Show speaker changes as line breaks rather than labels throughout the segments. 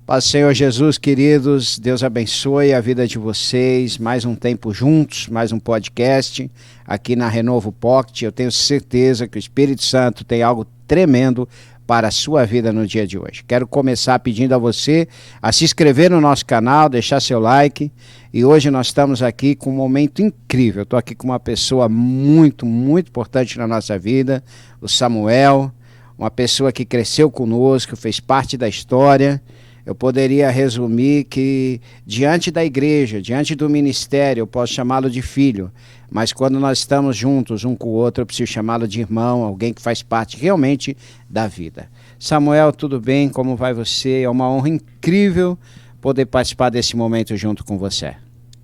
Paz do Senhor Jesus, queridos, Deus abençoe a vida de vocês, mais um tempo juntos, mais um podcast aqui na Renovo Pocket. Eu tenho certeza que o Espírito Santo tem algo tremendo para a sua vida no dia de hoje. Quero começar pedindo a você a se inscrever no nosso canal, deixar seu like, e hoje nós estamos aqui com um momento incrível. Eu estou aqui com uma pessoa muito importante na nossa vida, o Samuel, uma pessoa que cresceu conosco, fez parte da história. Eu poderia resumir que diante da igreja, diante do ministério, eu posso chamá-lo de filho, mas quando nós estamos juntos um com o outro, eu preciso chamá-lo de irmão, alguém que faz parte realmente da vida. Samuel, tudo bem? Como vai você? É uma honra incrível poder participar desse momento junto com você.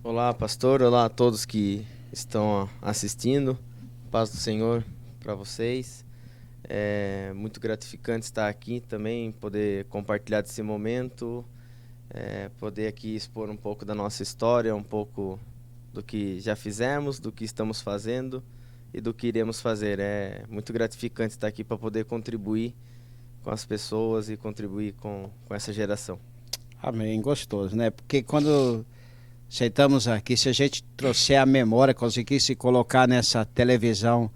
Olá, pastor. Olá a todos que estão assistindo. Paz do Senhor para vocês. É muito gratificante estar aqui também, poder compartilhar desse momento, poder aqui expor um pouco da nossa história, um pouco do que já fizemos, do que estamos fazendo e do que iremos fazer. É muito gratificante estar aqui para poder contribuir com as pessoas e contribuir com essa geração.
Amém, gostoso, né? Porque quando sentamos aqui, se a gente trouxer a memória, conseguir se colocar nessa televisão,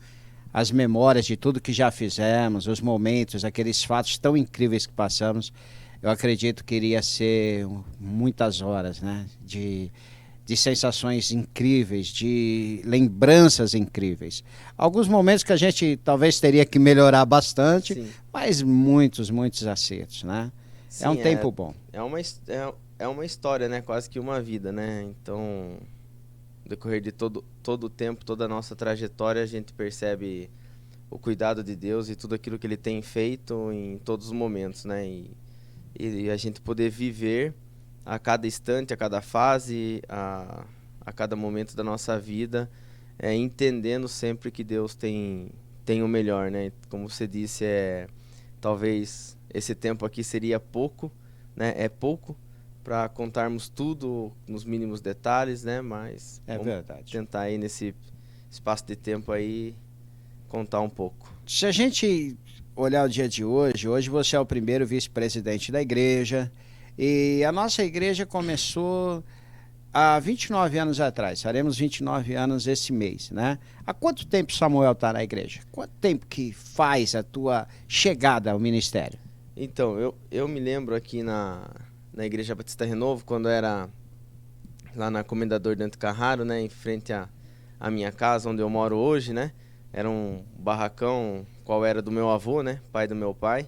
as memórias de tudo que já fizemos, os momentos, aqueles fatos tão incríveis que passamos, eu acredito que iria ser muitas horas, né? De sensações incríveis, de lembranças incríveis. Alguns momentos que a gente talvez teria que melhorar bastante, sim, mas muitos acertos, né? Sim, é um tempo bom.
É uma história, né? Quase que uma vida, né? Então, no decorrer de todo o tempo, toda a nossa trajetória, a gente percebe o cuidado de Deus e tudo aquilo que Ele tem feito em todos os momentos, né? E a gente poder viver a cada instante, a cada fase, a cada momento da nossa vida, entendendo sempre que Deus tem o melhor, né? Como você disse, talvez esse tempo aqui seria pouco, né? É pouco para contarmos tudo nos mínimos detalhes, né? Mas
é verdade.
Tentar aí nesse espaço de tempo aí contar um pouco.
Se a gente olhar o dia de hoje você é o primeiro vice-presidente da igreja, e a nossa igreja começou há 29 anos atrás, faremos 29 anos esse mês, né? Há quanto tempo Samuel está na igreja? Quanto tempo que faz a tua chegada ao ministério?
Então, eu me lembro aqui na Igreja Batista Renovo, quando era lá na Comendador Dante Carraro, né, em frente à minha casa, onde eu moro hoje, né? Era um barracão, qual era do meu avô, né, pai do meu pai.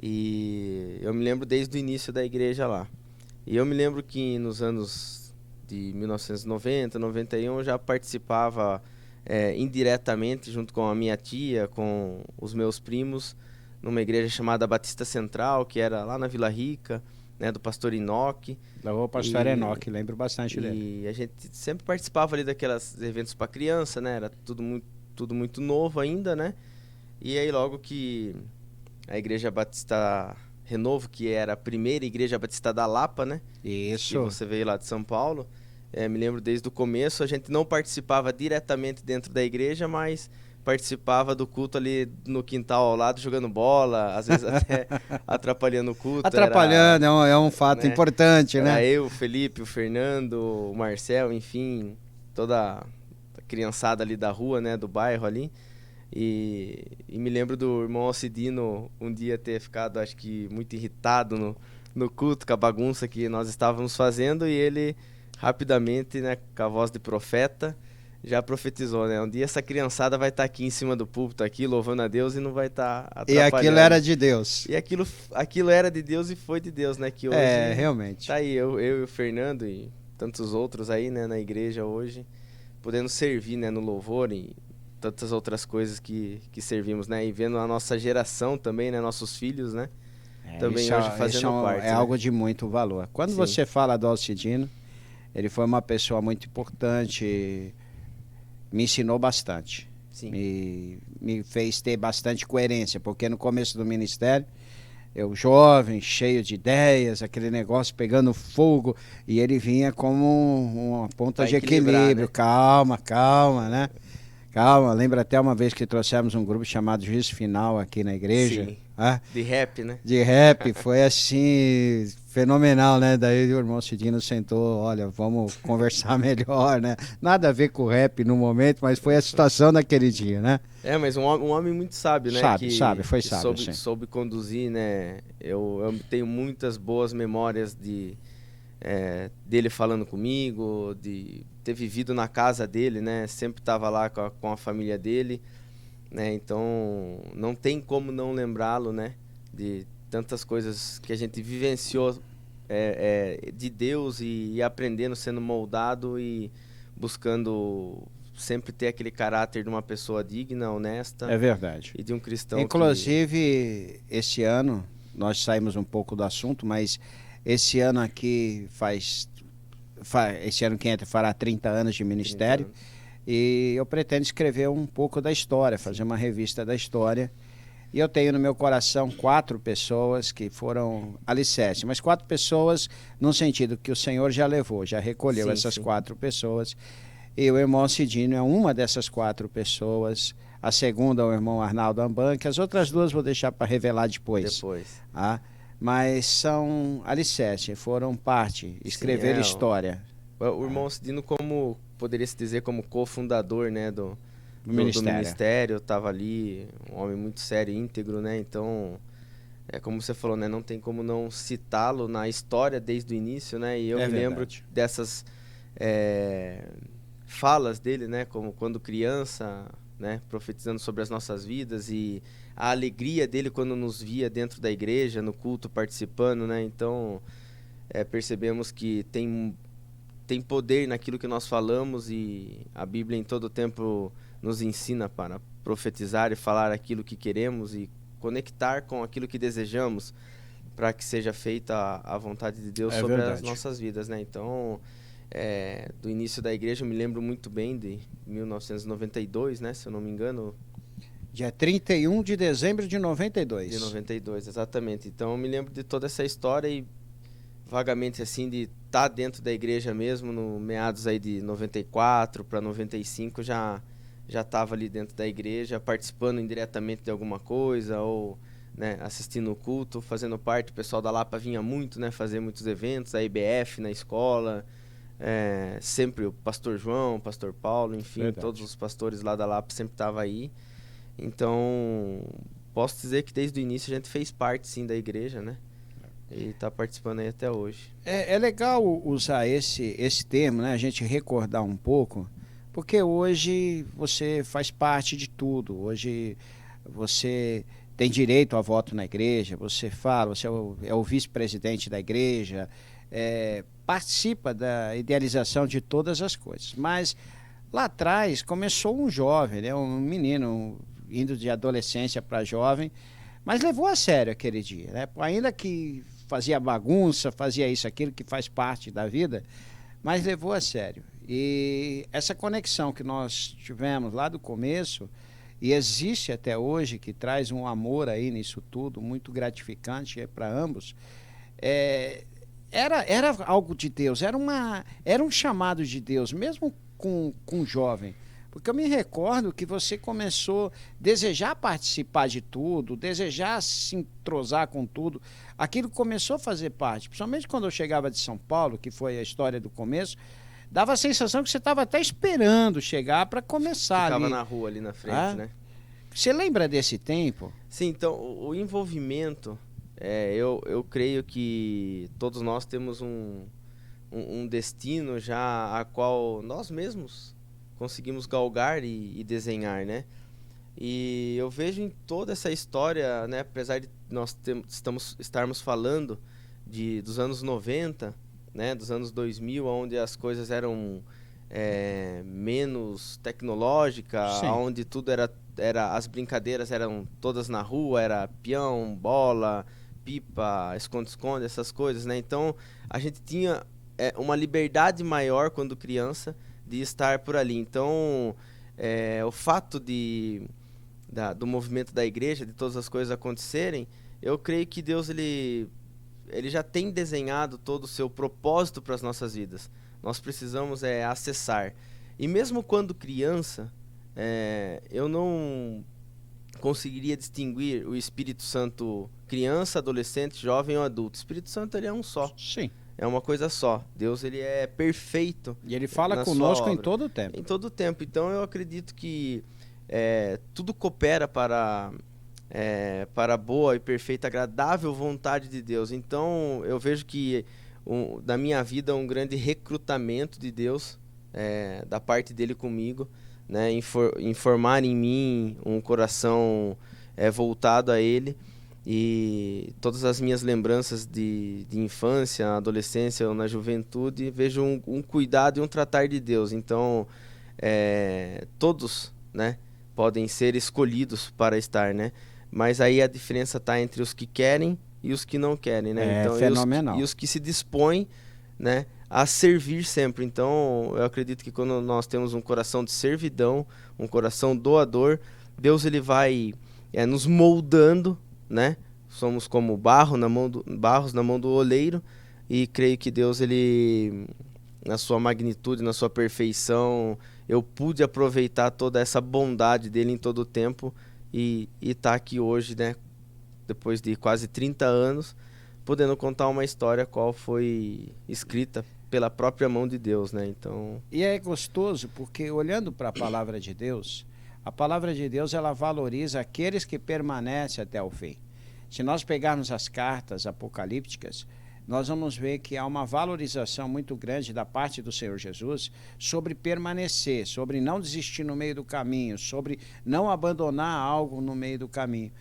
E eu me lembro desde o início da igreja lá. E eu me lembro que nos anos de 1990, 91, eu já participava indiretamente, junto com a minha tia, com os meus primos, numa igreja chamada Batista Central, que era lá na Vila Rica, né, do pastor Enoque.
O pastor Enoque, lembro bastante dele.
E a gente sempre participava ali daqueles eventos para criança, né? Era tudo muito novo ainda, né? E aí logo que a Igreja Batista Renovo, que era a primeira Igreja Batista da Lapa, né?
Isso.
Que você veio lá de São Paulo. Me lembro desde o começo, a gente não participava diretamente dentro da igreja, mas participava do culto ali no quintal ao lado, jogando bola, às vezes até atrapalhando o culto.
Atrapalhando, é um fato, né, importante,
era,
né?
Eu, o Felipe, o Fernando, o Marcel, enfim, toda a criançada ali da rua, né, do bairro ali. E me lembro do irmão Alcidino um dia ter ficado, acho que, muito irritado no culto, com a bagunça que nós estávamos fazendo, e ele rapidamente, né, com a voz de profeta, já profetizou, né? Um dia essa criançada vai estar aqui em cima do púlpito, aqui, louvando a Deus, e não vai estar atrapalhando.
E aquilo era de Deus.
E aquilo era de Deus e foi de Deus, né? Que hoje
realmente.
Tá aí, eu e o Fernando e tantos outros aí, né, na igreja hoje, podendo servir, né, no louvor e tantas outras coisas que servimos, né? E vendo a nossa geração também, né? Nossos filhos, né? Também hoje fazendo parte.
É algo de muito valor. Quando você fala do Alcidino, ele foi uma pessoa muito importante, me ensinou bastante.
Sim.
Me fez ter bastante coerência, porque no começo do ministério, eu jovem, cheio de ideias, aquele negócio pegando fogo, e ele vinha como uma ponta de equilíbrio, né? Calma, né? Calma, lembra até uma vez que trouxemos um grupo chamado Juízo Final aqui na igreja.
Sim.
Ah,
De rap, né?
de rap, foi assim, fenomenal, né? Daí o irmão Cidino sentou, olha, vamos conversar melhor, né? Nada a ver com o rap no momento, mas foi a situação daquele dia, né?
Mas um homem muito sábio, né?
Sábio, foi
que
sábio,
soube,
sim.
soube conduzir, né? Eu tenho muitas boas memórias dele falando comigo, de ter vivido na casa dele, né? Sempre estava lá com a família dele, né? Então não tem como não lembrá-lo, né? De tantas coisas que a gente vivenciou de Deus e aprendendo, sendo moldado e buscando sempre ter aquele caráter de uma pessoa digna, honesta
É verdade.
e de um cristão
Inclusive, esse ano, nós saímos um pouco do assunto, mas esse ano aqui esse ano que entra fará 30 anos de
30
ministério,
anos.
e eu pretendo escrever um pouco da história, fazer uma revista da história. E eu tenho no meu coração 4 pessoas que foram alicerces, mas 4 pessoas no sentido que o Senhor já levou, já recolheu
Sim,
essas
sim.
4 pessoas. E o irmão Cidino é uma dessas 4 pessoas. A segunda é o irmão Arnaldo Amban, que as outras 2 vou deixar para revelar depois. Tá? Mas são alicerces, foram parte, escrever
Sim,
história.
O irmão Cidino, como poderia se dizer, como cofundador, né, do
Ministério.
ministério, estava ali, um homem muito sério, íntegro, né? Então, como você falou, né, não tem como não citá-lo na história desde o início, né? E eu me lembro dessas falas dele, né, como quando criança, né, profetizando sobre as nossas vidas e a alegria dele quando nos via dentro da igreja, no culto, participando, né? Então, percebemos que tem poder naquilo que nós falamos e a Bíblia em todo tempo nos ensina para profetizar e falar aquilo que queremos e conectar com aquilo que desejamos para que seja feita a vontade de Deus sobre as nossas vidas, né? Então, do início da igreja eu me lembro muito bem de 1992, né? Se eu não me engano.
Dia 31 de dezembro de 92.
De 92, exatamente. Então eu me lembro de toda essa história e vagamente assim de estar dentro da igreja mesmo, no meados aí de 94 para 95 já estava ali dentro da igreja, participando indiretamente de alguma coisa ou, né, assistindo o culto, fazendo parte. O pessoal da Lapa vinha muito, né, fazer muitos eventos, a IBF na escola, sempre o pastor João, o pastor Paulo, enfim,
Verdade.
Todos os pastores lá da Lapa sempre estavam aí. Então, posso dizer que desde o início a gente fez parte sim da igreja, né? E está participando aí até hoje.
É legal usar esse termo, né? A gente recordar um pouco, porque hoje você faz parte de tudo. Hoje você tem direito a voto na igreja, você fala, você é o vice-presidente da igreja, participa da idealização de todas as coisas. Mas lá atrás começou um jovem, né? Um menino indo de adolescência para jovem, mas levou a sério aquele dia, né? Ainda que fazia bagunça, fazia isso, aquilo que faz parte da vida, mas levou a sério. E essa conexão que nós tivemos lá do começo, e existe até hoje, que traz um amor aí nisso tudo, muito gratificante para ambos, era algo de Deus, era um chamado de Deus, mesmo com jovem. Porque eu me recordo que você começou a desejar participar de tudo, desejar se entrosar com tudo. Aquilo começou a fazer parte. Principalmente quando eu chegava de São Paulo, que foi a história do começo, dava a sensação que você estava até esperando chegar para começar.
Ficava
ali
na rua, ali na frente, né?
Você lembra desse tempo?
Sim, então, o envolvimento, eu creio que todos nós temos um destino já a qual nós mesmos conseguimos galgar e desenhar, né? E eu vejo em toda essa história, né, apesar de nós estarmos falando dos anos 90, né, dos anos 2000, onde as coisas eram menos tecnológicas, onde tudo as brincadeiras eram todas na rua, era peão, bola, pipa, esconde-esconde, essas coisas, né? Então a gente tinha uma liberdade maior quando criança de estar por ali. Então, o fato do movimento da igreja, de todas as coisas acontecerem, eu creio que Deus ele já tem desenhado todo o seu propósito para as nossas vidas. Nós precisamos acessar. E mesmo quando criança, eu não conseguiria distinguir o Espírito Santo criança, adolescente, jovem ou adulto. O Espírito Santo, ele é um só.
Sim.
É uma coisa só. Deus, ele é perfeito.
E ele fala
na
conosco
sua
em
obra.
todo o tempo.
Em todo o tempo. Então eu acredito que tudo coopera para a boa e perfeita, agradável vontade de Deus. Então eu vejo que da minha vida um grande recrutamento de Deus, da parte dele comigo, né? Informar em mim um coração voltado a ele. E todas as minhas lembranças de infância, adolescência ou na juventude, vejo um cuidado e um tratar de Deus. Então, todos, né, podem ser escolhidos para estar, né? Mas aí a diferença está entre os que querem e os que não querem, né? Então,
fenomenal.
E os que se dispõem, né, a servir sempre. Então, eu acredito que quando nós temos um coração de servidão, um coração doador, Deus, ele vai nos moldando, né? Somos como barros na mão do oleiro, e creio que Deus, ele, na sua magnitude, na sua perfeição, eu pude aproveitar toda essa bondade dele em todo o tempo e tá aqui hoje, né? Depois de quase 30 anos, podendo contar uma história qual foi escrita pela própria mão de Deus, né? Então...
E é gostoso porque, olhando para a palavra de Deus, a palavra de Deus, ela valoriza aqueles que permanecem até o fim. Se nós pegarmos as cartas apocalípticas, nós vamos ver que há uma valorização muito grande da parte do Senhor Jesus sobre permanecer, sobre não desistir no meio do caminho, sobre não abandonar algo no meio do caminho.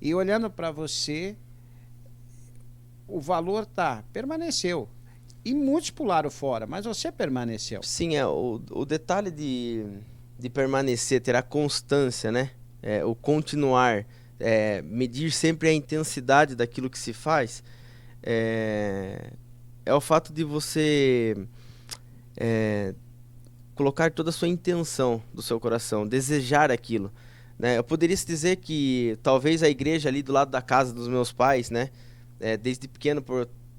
E olhando para você, o valor permaneceu. E muitos pularam fora, mas você permaneceu.
Sim, o detalhe de permanecer, ter a constância, né? O continuar, medir sempre a intensidade daquilo que se faz, é o fato de você colocar toda a sua intenção do seu coração, desejar aquilo, né? Eu poderia dizer que talvez a igreja ali do lado da casa dos meus pais, né? Desde pequeno,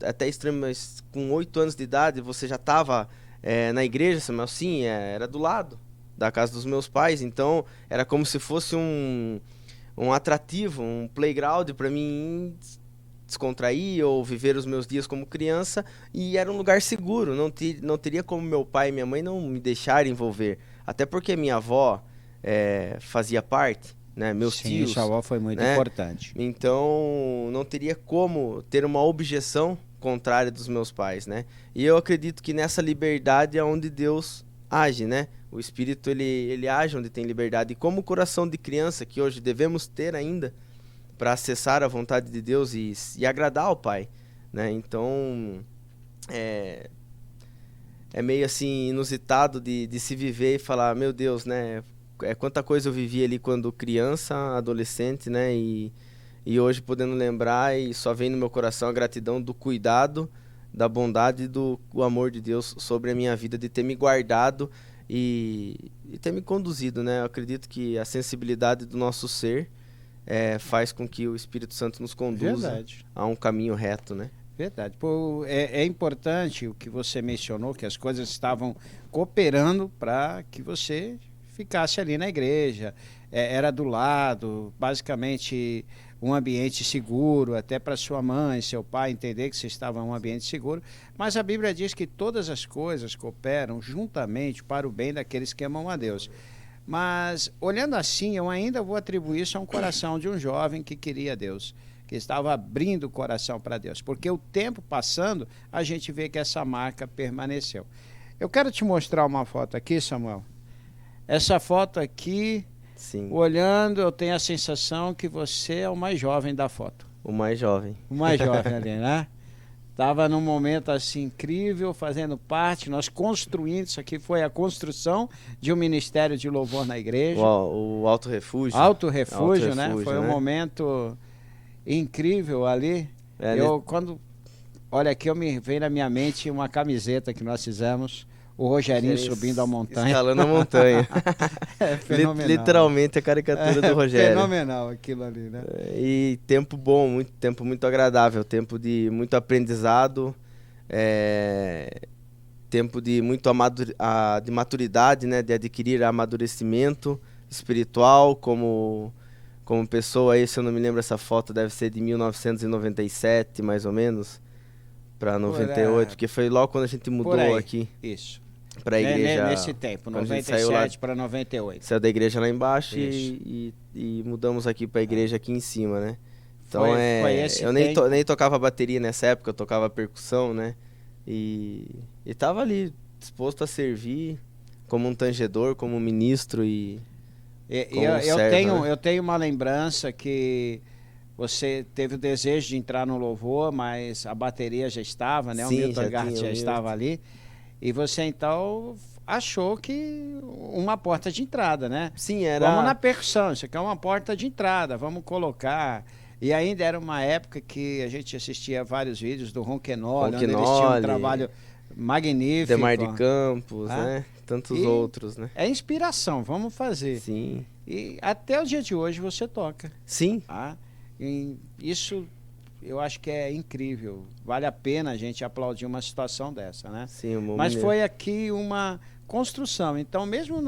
até extremo, mas com 8 anos de idade, você já estava na igreja, Samuel? Sim, era do lado da casa dos meus pais, então era como se fosse um atrativo, um playground para mim descontrair ou viver os meus dias como criança, e era um lugar seguro, não teria como meu pai e minha mãe não me deixarem envolver, até porque minha avó fazia parte, né? Meus tios.
Sua avó foi muito importante.
Então não teria como ter uma objeção contrária dos meus pais, né? E eu acredito que nessa liberdade é onde Deus age, né? O Espírito, ele age onde tem liberdade. E como o coração de criança que hoje devemos ter ainda para acessar a vontade de Deus e agradar ao Pai, né? Então, é meio assim inusitado de se viver e falar, meu Deus, né? Quanta coisa eu vivi ali quando criança, adolescente, né? E hoje podendo lembrar, e só vem no meu coração a gratidão do cuidado, da bondade e do amor de Deus sobre a minha vida, de ter me guardado e ter me conduzido, né? Eu acredito que a sensibilidade do nosso ser faz com que o Espírito Santo nos conduza a um caminho reto, né?
Verdade. Pô, é importante o que você mencionou, que as coisas estavam cooperando para que você ficasse ali na igreja, era do lado, basicamente um ambiente seguro, até para sua mãe, seu pai entender que você estava em um ambiente seguro, mas a Bíblia diz que todas as coisas cooperam juntamente para o bem daqueles que amam a Deus. Mas, olhando assim, eu ainda vou atribuir isso a um coração de um jovem que queria Deus, que estava abrindo o coração para Deus, porque o tempo passando, a gente vê que essa marca permaneceu. Eu quero te mostrar uma foto aqui, Samuel. Essa foto aqui,
sim,
olhando, eu tenho a sensação que você é o mais jovem da foto.
O mais jovem.
O mais jovem ali, né? Estava num momento assim incrível, fazendo parte, nós construindo, isso aqui foi a construção de um ministério de louvor na igreja.
O Alto Refúgio.
Alto Refúgio, né? Foi um momento incrível ali. Olha aqui, veio na minha mente uma camiseta que nós fizemos, o Rogerinho subindo a montanha.
Escalando a montanha.
Fenomenal.
Literalmente a caricatura do Rogério.
Fenomenal aquilo ali, né?
E tempo bom, tempo muito agradável, tempo de muito aprendizado, tempo de muito de maturidade, né? De adquirir amadurecimento, espiritual, como pessoa. Aí, se eu não me lembro, essa foto deve ser de 1997, mais ou menos, para 98, porque foi logo quando a gente mudou aqui.
Isso.
Para a igreja.
Nesse tempo, 97 para 98.
Saiu da igreja lá embaixo
Isso.
e mudamos aqui para a igreja aqui em cima, né? Então
Foi esse
eu
tempo.
nem tocava bateria nessa época, eu tocava percussão, né? E tava ali disposto a servir como um tangedor, como um ministro
eu tenho uma lembrança que você teve o desejo de entrar no louvor, mas a bateria já estava, né?
Sim,
o Milton Gart já
Milton
estava ali. E você então achou que uma porta de entrada, né?
Sim, era.
Vamos na percussão, isso aqui é uma porta de entrada, vamos colocar. E ainda era uma época que a gente assistia vários vídeos do Ronquenoli, onde eles tinham um trabalho magnífico.
Demar de Campos, né? Tantos outros, né?
É inspiração, vamos fazer.
Sim.
E até o dia de hoje você toca.
Sim.
Tá? E isso eu acho que é incrível. Vale a pena a gente aplaudir uma situação dessa, né?
Sim,
mas foi aqui uma construção. Então, mesmo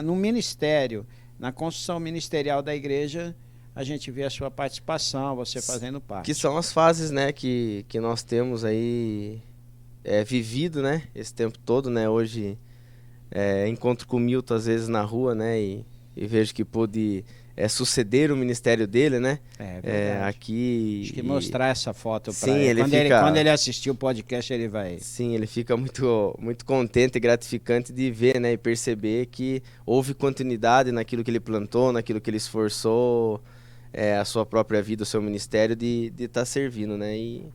no ministério, na construção ministerial da igreja, a gente vê a sua participação, você fazendo parte.
Que são as fases, né, que nós temos aí vivido, né, esse tempo todo, né? Hoje encontro com o Milton às vezes na rua, né, e vejo que pude suceder o ministério dele, né? Aqui.
Acho que mostrar essa foto para
ele.
Quando ele assistir o podcast, ele vai.
Sim, ele fica muito contente e gratificante de ver, né, e perceber que houve continuidade naquilo que ele plantou, naquilo que ele esforçou, a sua própria vida, o seu ministério de estar servindo, né?
E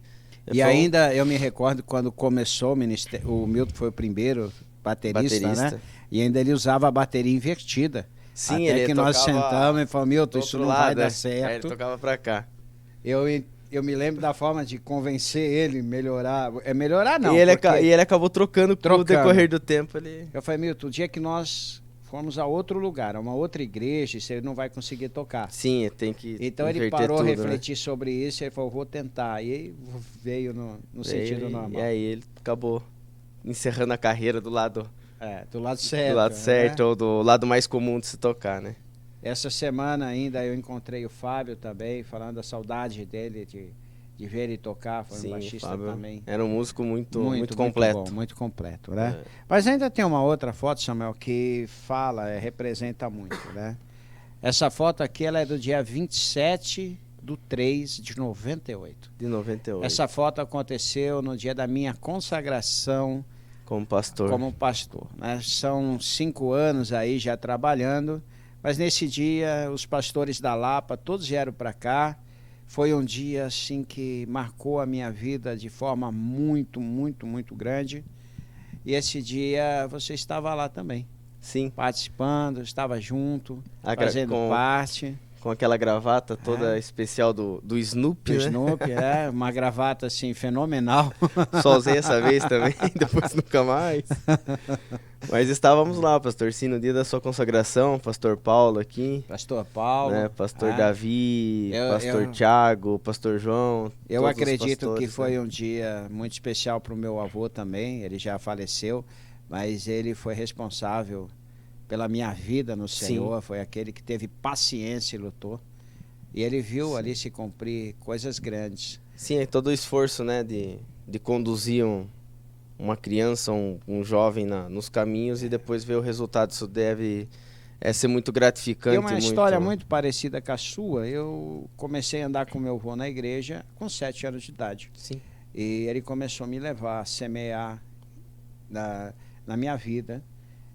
ainda eu me recordo quando começou o ministério, o Milton foi o primeiro baterista, né? E ainda ele usava a bateria invertida.
Sim,
até que nós sentamos e falamos, Milton, isso não vai dar certo.
Ele tocava pra cá.
Eu me lembro da forma de convencer ele, melhorar. Melhorar não.
E ele acabou trocando com o decorrer do tempo.
Eu falei, Milton, o dia que nós formos a outro lugar, a uma outra igreja, você não vai conseguir tocar.
Sim, tem que
Então ele parou a refletir sobre isso e ele falou, vou tentar. E aí veio no sentido normal.
E aí ele acabou encerrando a carreira do lado
certo.
Do lado certo, ou do lado mais comum de se tocar, né?
Essa semana ainda eu encontrei o Fábio também, falando da saudade dele de ver ele tocar, foi um baixista
Fábio
também.
Era um músico muito completo.
Muito bom, muito completo, né? Mas ainda tem uma outra foto, Samuel, que representa muito, né? Essa foto aqui, ela é do dia 27/3 de 98.
De 98.
Essa foto aconteceu no dia da minha consagração
como pastor,
né? São 5 anos aí já trabalhando, mas nesse dia os pastores da Lapa todos vieram para cá. Foi um dia assim que marcou a minha vida de forma muito, muito, muito grande. E esse dia você estava lá também.
Sim.
Participando, estava junto, fazendo parte.
Com aquela gravata toda especial do Snoopy,
né?
Snoopy,
uma gravata assim fenomenal.
Só usei essa vez também, depois nunca mais. Mas estávamos lá, pastor Sim, no dia da sua consagração, pastor Paulo aqui.
Pastor Paulo.
Né, pastor Davi, pastor Tiago, pastor João.
Eu acredito que foi um dia muito especial para o meu avô também, ele já faleceu, mas ele foi responsável pela minha vida no Senhor. Sim. Foi aquele que teve paciência e lutou. E ele viu ali se cumprir coisas grandes.
Sim, é todo o esforço, né, de conduzir uma criança, um jovem nos caminhos e depois ver o resultado. Isso deve ser muito gratificante.
Tem uma história muito parecida com a sua. Eu comecei a andar com meu avô na igreja com 7 anos de idade.
Sim.
E ele começou a me levar, a semear na minha vida.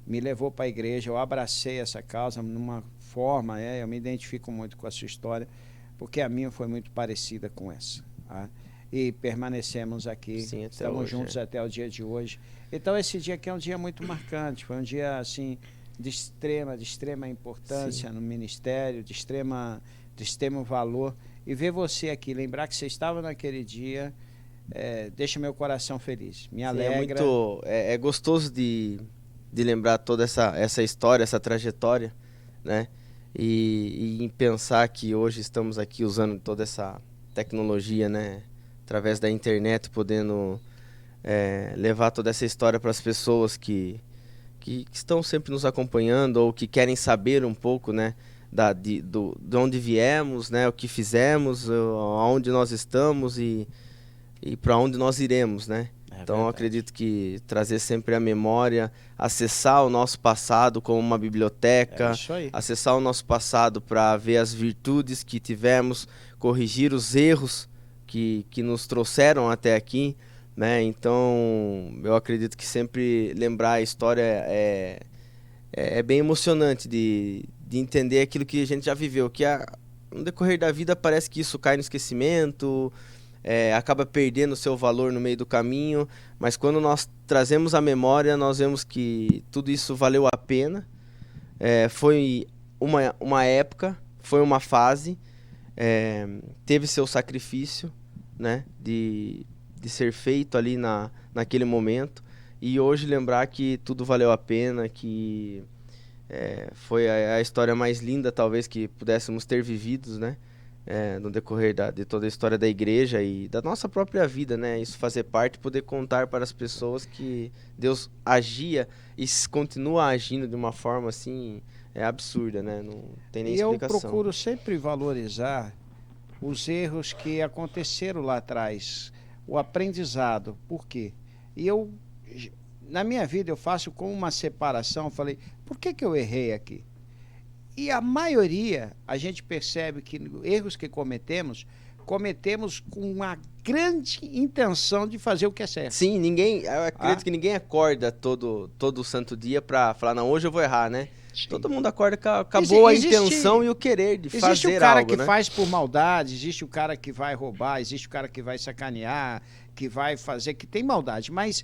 Me levou para a igreja, eu abracei essa causa numa forma, eu me identifico muito com a sua história, porque a minha foi muito parecida com essa. Tá? E permanecemos aqui,
sim,
estamos
hoje,
juntos até o dia de hoje. Então esse dia aqui é um dia muito marcante, foi um dia assim de extrema importância, sim, no ministério, de extremo valor. E ver você aqui, lembrar que você estava naquele dia, deixa meu coração feliz, me alegra.
É gostoso de lembrar toda essa história, essa trajetória, né? E em pensar que hoje estamos aqui usando toda essa tecnologia, né? Através da internet, podendo levar toda essa história para as pessoas que que estão sempre nos acompanhando ou que querem saber um pouco, né, de onde viemos, né, o que fizemos, aonde nós estamos e para onde nós iremos, né? Então eu acredito que trazer sempre a memória, acessar o nosso passado como uma biblioteca, acessar o nosso passado para ver as virtudes que tivemos, corrigir os erros que nos trouxeram até aqui, né? Então eu acredito que sempre lembrar a história é bem emocionante de entender aquilo que a gente já viveu, que no decorrer da vida parece que isso cai no esquecimento, acaba perdendo o seu valor no meio do caminho, mas quando nós trazemos a memória, nós vemos que tudo isso valeu a pena. Foi uma época, foi uma fase, teve seu sacrifício, né, de ser feito ali naquele momento, e hoje lembrar que tudo valeu a pena, que foi a história mais linda talvez que pudéssemos ter vivido, né? No decorrer de toda a história da igreja e da nossa própria vida, né? Isso fazer parte, poder contar para as pessoas que Deus agia e continua agindo de uma forma assim absurda, né? Não tem nem explicação.
E eu procuro sempre valorizar os erros que aconteceram lá atrás, o aprendizado. Por quê? E na minha vida eu faço com uma separação, falei, por que eu errei aqui? E a maioria, a gente percebe que erros que cometemos com uma grande intenção de fazer o que é certo.
Sim, eu acredito que ninguém acorda todo santo dia para falar, não, hoje eu vou errar, né? Sim. Todo mundo acorda com a boa intenção e o querer de fazer algo, né?
Existe o cara que faz por maldade, existe o cara que vai roubar, existe o cara que vai sacanear, que vai fazer, que tem maldade, mas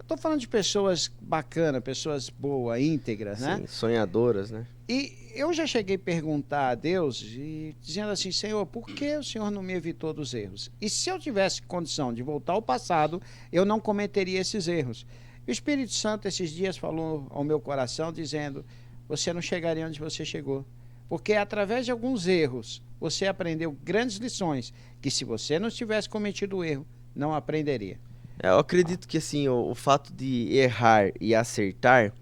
estou falando de pessoas bacanas, pessoas boas, íntegras, né?
Sim, sonhadoras, né?
E eu já cheguei a perguntar a Deus, dizendo assim, Senhor, por que o Senhor não me evitou dos erros? E se eu tivesse condição de voltar ao passado, eu não cometeria esses erros. E o Espírito Santo esses dias falou ao meu coração, dizendo, você não chegaria onde você chegou. Porque através de alguns erros, você aprendeu grandes lições, que se você não tivesse cometido o erro, não aprenderia.
Eu acredito que assim, o fato de errar e acertar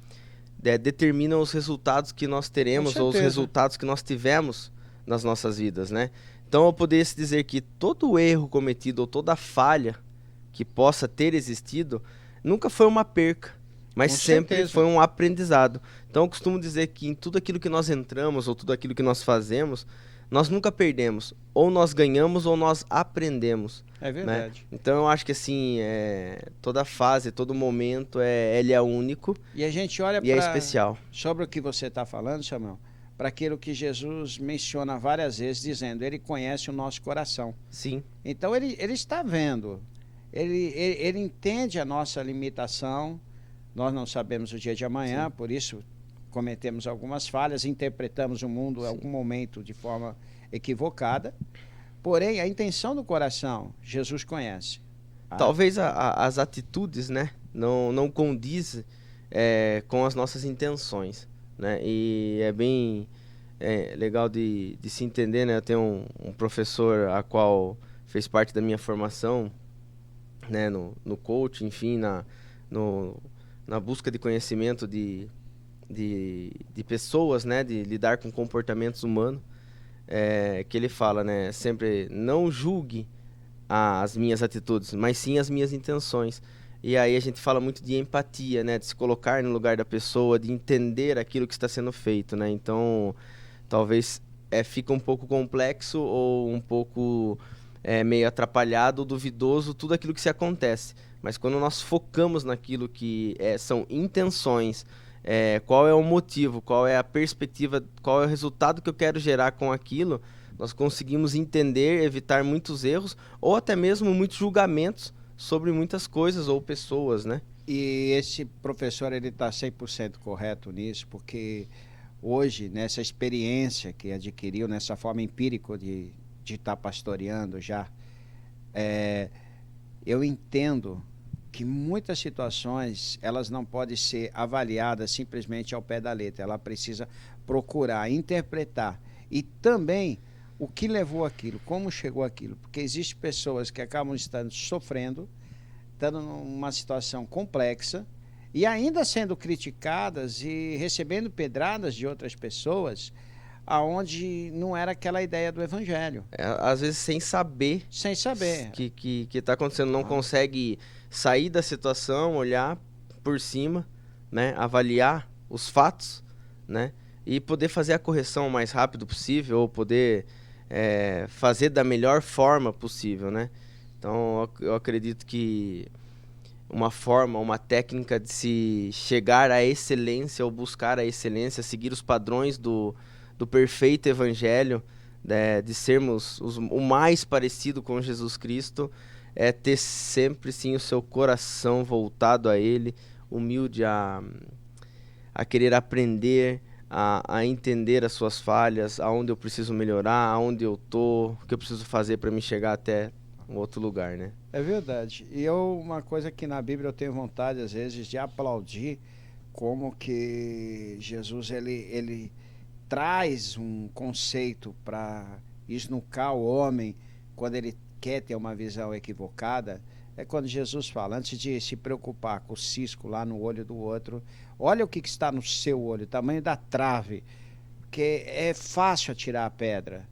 determina os resultados que nós teremos ou os resultados que nós tivemos nas nossas vidas, né? Então eu poderia dizer que todo erro cometido ou toda falha que possa ter existido nunca foi uma perca, mas sempre foi um aprendizado. Então eu costumo dizer que em tudo aquilo que nós entramos ou tudo aquilo que nós fazemos, nós nunca perdemos, ou nós ganhamos ou nós aprendemos.
É verdade.
Né? Então eu acho que assim, toda fase, todo momento, ele é único
e a gente olha
e é especial.
Sobre o que você está falando, Samuel, para aquilo que Jesus menciona várias vezes, dizendo, ele conhece o nosso coração.
Sim.
Então ele está vendo, ele entende a nossa limitação, nós não sabemos o dia de amanhã, sim, por isso cometemos algumas falhas, interpretamos o mundo em algum momento de forma equivocada, porém a intenção do coração, Jesus conhece.
Talvez as atitudes, né, não condizem com as nossas intenções, né, e é bem legal de se entender, né, eu tenho um professor a qual fez parte da minha formação, né, no coaching, enfim, na busca de conhecimento de pessoas, né, de lidar com comportamentos humanos, que ele fala, né, sempre não julgue as minhas atitudes, mas sim as minhas intenções. E aí a gente fala muito de empatia, né, de se colocar no lugar da pessoa, de entender aquilo que está sendo feito, né. Então talvez fica um pouco complexo ou um pouco meio atrapalhado, duvidoso tudo aquilo que se acontece, mas quando nós focamos naquilo que são intenções, qual é o motivo, qual é a perspectiva, qual é o resultado que eu quero gerar com aquilo, nós conseguimos entender, evitar muitos erros ou até mesmo muitos julgamentos sobre muitas coisas ou pessoas, né?
E esse professor, ele está 100% correto nisso, porque hoje, nessa experiência que adquiriu, nessa forma empírica de estar pastoreando já, eu entendo que muitas situações, elas não podem ser avaliadas simplesmente ao pé da letra, ela precisa procurar, interpretar, e também o que levou aquilo, como chegou aquilo, porque existem pessoas que acabam estando sofrendo, estando numa situação complexa, e ainda sendo criticadas e recebendo pedradas de outras pessoas, aonde não era aquela ideia do evangelho.
Às vezes
sem saber
que tá acontecendo, não consegue sair da situação, olhar por cima, né, avaliar os fatos, né, e poder fazer a correção o mais rápido possível, ou poder fazer da melhor forma possível, né. Então eu acredito que uma forma, uma técnica de se chegar à excelência ou buscar a excelência, seguir os padrões do perfeito evangelho, né, de sermos o mais parecido com Jesus Cristo, é ter sempre sim o seu coração voltado a Ele, humilde a querer aprender, a entender as suas falhas, aonde eu preciso melhorar, aonde eu tô, o que eu preciso fazer para me chegar até um outro lugar, né?
É verdade. E uma coisa que na Bíblia eu tenho vontade às vezes de aplaudir, como que Jesus ele traz um conceito para esnucar o homem quando ele quer ter uma visão equivocada. É quando Jesus fala, antes de se preocupar com o cisco lá no olho do outro, olha o que está no seu olho, o tamanho da trave, porque é fácil atirar a pedra,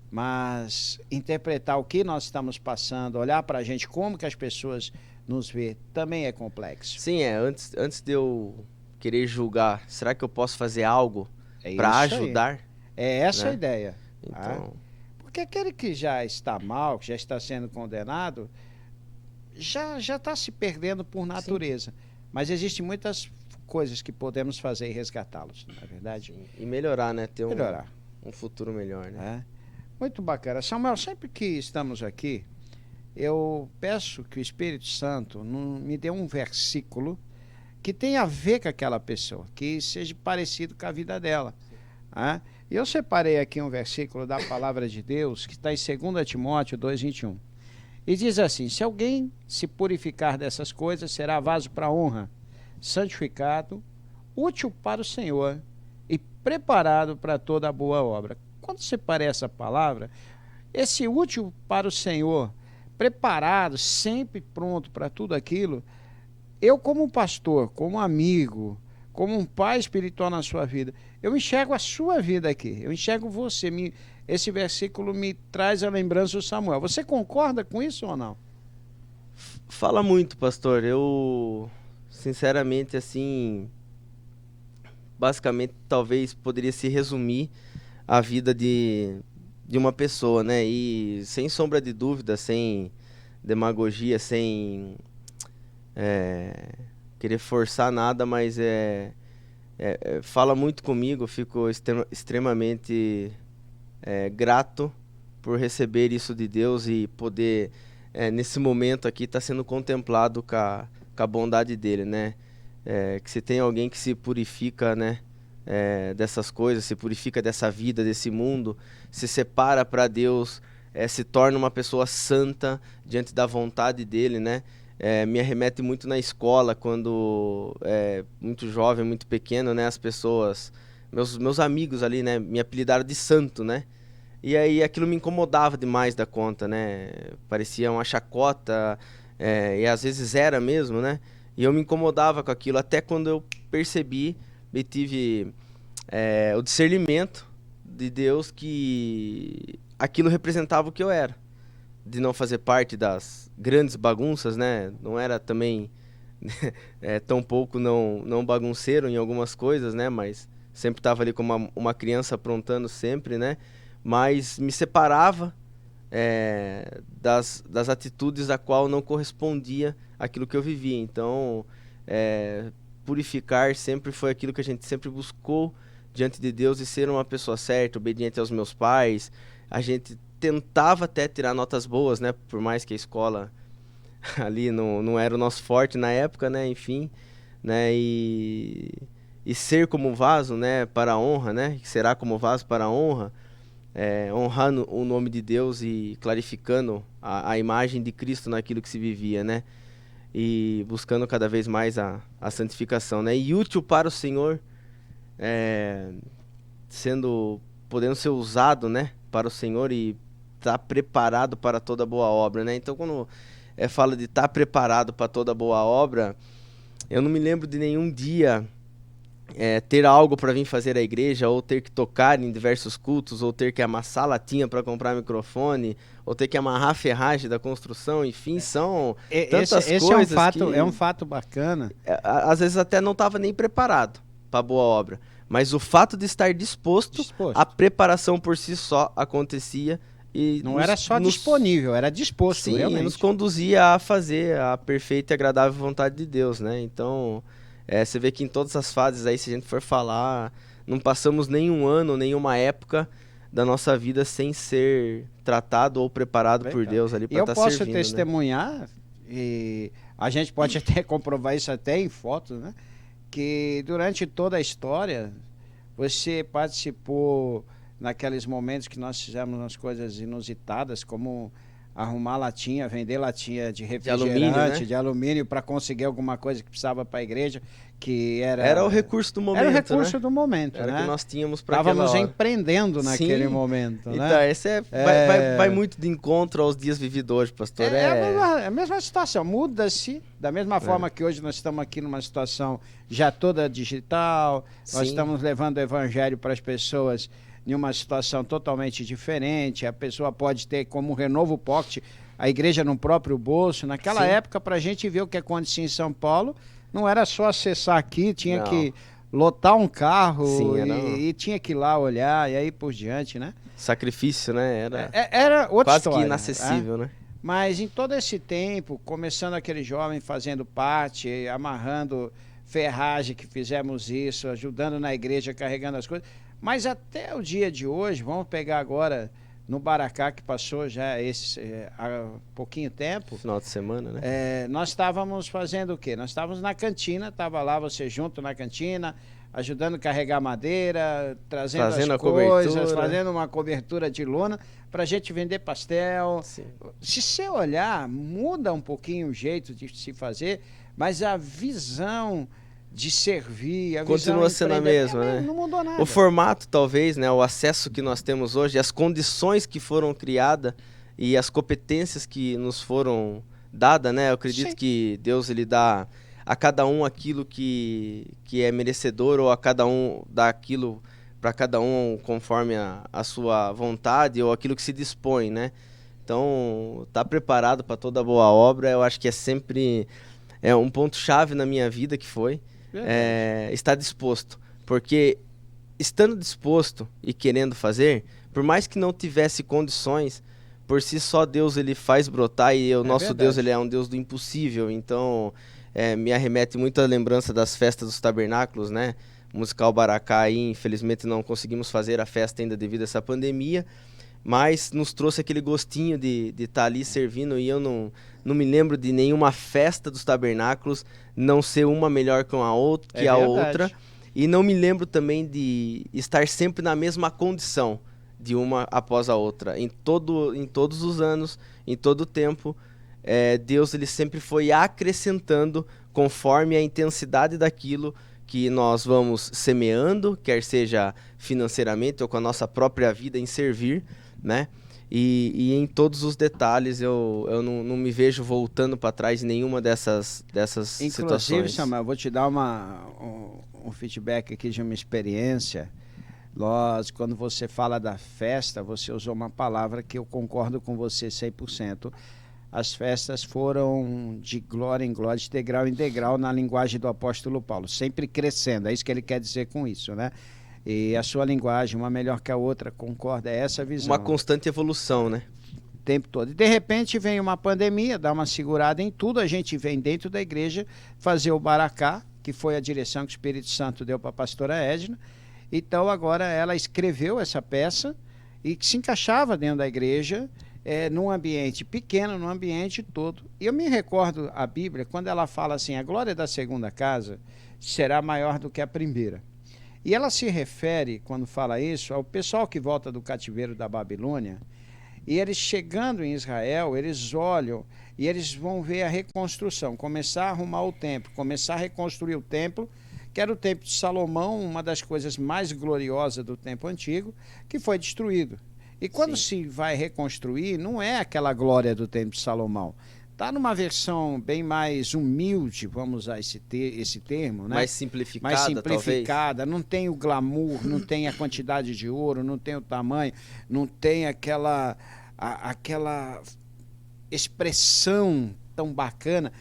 mas interpretar o que nós estamos passando, olhar para a gente, como que as pessoas nos vê, também é complexo.
Sim, antes de eu querer julgar, será que eu posso fazer algo
É
para
isso
ajudar?
aí. É essa
Né?
a ideia.
Então,
porque aquele que já está mal, que já está sendo condenado, já está se perdendo por natureza. Sim. Mas existem muitas coisas que podemos fazer e resgatá-los, não é verdade?
Sim. E melhorar, né? Ter
melhorar.
Um futuro melhor, né?
Muito bacana. Samuel, sempre que estamos aqui, eu peço que o Espírito Santo me dê um versículo que tenha a ver com aquela pessoa, que seja parecido com a vida dela. E eu separei aqui um versículo da palavra de Deus, que está em 2 Timóteo 2:21. E diz assim: se alguém se purificar dessas coisas, será vaso para honra, santificado, útil para o Senhor e preparado para toda boa obra. Quando separei essa palavra, esse útil para o Senhor, preparado, sempre pronto para tudo aquilo, eu como pastor, como amigo, como um pai espiritual na sua vida, eu enxergo a sua vida aqui, eu enxergo você. Esse versículo me traz a lembrança do Samuel. Você concorda com isso ou não?
Fala muito, pastor. Eu, sinceramente, assim, basicamente, talvez poderia se resumir a vida de uma pessoa, né? E sem sombra de dúvida, sem demagogia, sem querer forçar nada, mas fala muito comigo. Eu fico extremamente grato por receber isso de Deus e poder, nesse momento aqui, estar sendo contemplado com a bondade dele, né? Que se tem alguém que se purifica, né? Dessas coisas, se purifica dessa vida, desse mundo, se separa para Deus, se torna uma pessoa santa diante da vontade dele, né? Me arremete muito na escola, quando muito jovem, muito pequeno, né? As pessoas, meus amigos ali, né? Me apelidaram de santo, né? E aí aquilo me incomodava demais da conta, né? Parecia uma chacota, e às vezes era mesmo, né? E eu me incomodava com aquilo, até quando eu percebi e tive o discernimento de Deus que aquilo representava o que eu era. De não fazer parte das grandes bagunças, né? Não era também tão pouco não bagunceiro em algumas coisas, né? Mas sempre estava ali como uma criança aprontando sempre, né? Mas me separava das atitudes a qual não correspondia àquilo que eu vivia. Então, purificar sempre foi aquilo que a gente sempre buscou diante de Deus, e ser uma pessoa certa, obediente aos meus pais. A gente tentava até tirar notas boas, né? Por mais que a escola ali não era o nosso forte na época, né? Enfim, né? E ser como vaso, né? Para a honra, né? Será como vaso para a honra, honrando o nome de Deus e clarificando a imagem de Cristo naquilo que se vivia, né? E buscando cada vez mais a santificação, né? E útil para o Senhor, podendo ser usado, né? Para o Senhor e estar preparado para toda boa obra, né? Então, quando fala de estar preparado para toda boa obra, Eu não me lembro de nenhum dia ter algo para vir fazer à igreja, ou ter que tocar em diversos cultos, ou ter que amassar latinha para comprar microfone, ou ter que amarrar a ferragem da construção, enfim, são tantas
esse
coisas
é um fato bacana.
Às vezes até não estava nem preparado para boa obra, mas o fato de estar disposto, a preparação por si só acontecia e
não era só disponível, era disposto,
sim,
realmente.
E nos conduzia a fazer a perfeita e agradável vontade de Deus, né? Então, você vê que em todas as fases aí, se a gente for falar, não passamos nenhum ano, nenhuma época da nossa vida sem ser tratado ou preparado por Deus ali para estar servindo.
Eu posso testemunhar, né? E a gente pode até comprovar isso até em fotos, né? Que durante toda a história, você participou naqueles momentos que nós fizemos umas coisas inusitadas, como arrumar latinha, vender latinha de refrigerante, de alumínio, para conseguir alguma coisa que precisava para a igreja, que
era o recurso do momento.
Era o recurso do momento,
era
né?
Que nós tínhamos para aquela hora.
Estávamos empreendendo naquele momento,
então,
né?
Esse vai muito de encontro aos dias vividos hoje, pastor.
A mesma situação, muda-se, da mesma forma que hoje nós estamos aqui numa situação já toda digital, nós estamos levando o evangelho para as pessoas em uma situação totalmente diferente. A pessoa pode ter como Renovo Pocket a igreja no próprio bolso. Naquela época, para a gente ver o que acontecia em São Paulo, não era só acessar aqui, tinha que lotar um carro e tinha que ir lá olhar, e aí por diante, né?
Sacrifício, né?
Era outra
quase
história,
que inacessível, né?
Mas em todo esse tempo, começando aquele jovem fazendo parte, amarrando ferragem, que fizemos isso, ajudando na igreja, carregando as coisas. Mas até o dia de hoje, vamos pegar agora no Baracá, que passou já há pouquinho tempo.
Final de semana, né?
Nós estávamos fazendo o quê? Nós estávamos na cantina, estava lá você junto na cantina, ajudando a carregar madeira, trazendo as coisas, fazendo uma cobertura de lona para a gente vender pastel.
Sim.
Se você olhar, muda um pouquinho o jeito de se fazer, mas a visão de servir,
continua sendo a mesma, né?
Não mudou nada.
O formato, talvez, né? O acesso que nós temos hoje, as condições que foram criadas e as competências que nos foram dadas, né? Eu acredito que Deus, ele dá a cada um aquilo que é merecedor, ou a cada um dá aquilo para cada um conforme a sua vontade, ou aquilo que se dispõe, né? Então, tá preparado para toda boa obra, eu acho que é sempre um ponto-chave na minha vida, que foi estar disposto. Porque estando disposto e querendo fazer, por mais que não tivesse condições, por si só Deus, ele faz brotar, e o nosso Deus, ele é um Deus do impossível. Então, me arremete muito à lembrança das festas dos tabernáculos, né? O musical Baracá aí, infelizmente não conseguimos fazer a festa ainda devido a essa pandemia, mas nos trouxe aquele gostinho de estar ali servindo, e eu não me lembro de nenhuma festa dos tabernáculos não ser uma melhor que a outra, e não me lembro também de estar sempre na mesma condição de uma após a outra. Em todos os anos, em todo o tempo, Deus, ele sempre foi acrescentando conforme a intensidade daquilo que nós vamos semeando, quer seja financeiramente ou com a nossa própria vida em servir, né? E em todos os detalhes eu não me vejo voltando para trás em nenhuma dessas situações.
Inclusive, Samuel, eu vou te dar um feedback aqui de uma experiência. Quando você fala da festa, você usou uma palavra que eu concordo com você 100%. As festas foram de glória em glória, de degrau em degrau, na linguagem do apóstolo Paulo, sempre crescendo, é isso que ele quer dizer com isso, né? E a sua linguagem, uma melhor que a outra, concorda, é essa visão.
Uma constante evolução, né?
O tempo todo. E de repente vem uma pandemia, dá uma segurada em tudo, a gente vem dentro da igreja fazer o Baracá, que foi a direção que o Espírito Santo deu para a pastora Edna. Então agora ela escreveu essa peça e que se encaixava dentro da igreja, num ambiente pequeno, num ambiente todo. E eu me recordo a Bíblia, quando ela fala assim, a glória da segunda casa será maior do que a primeira. E ela se refere, quando fala isso, ao pessoal que volta do cativeiro da Babilônia, e eles chegando em Israel, eles olham e eles vão ver a reconstrução, começar a arrumar o templo, começar a reconstruir o templo, que era o templo de Salomão, uma das coisas mais gloriosas do templo antigo, que foi destruído. E quando se vai reconstruir, não é aquela glória do templo de Salomão. Está numa versão bem mais humilde, vamos usar esse termo, né?
Mais simplificada,
mais simplificada,
talvez.
Não tem o glamour, não tem a quantidade de ouro, não tem o tamanho, não tem aquela expressão tão bacana.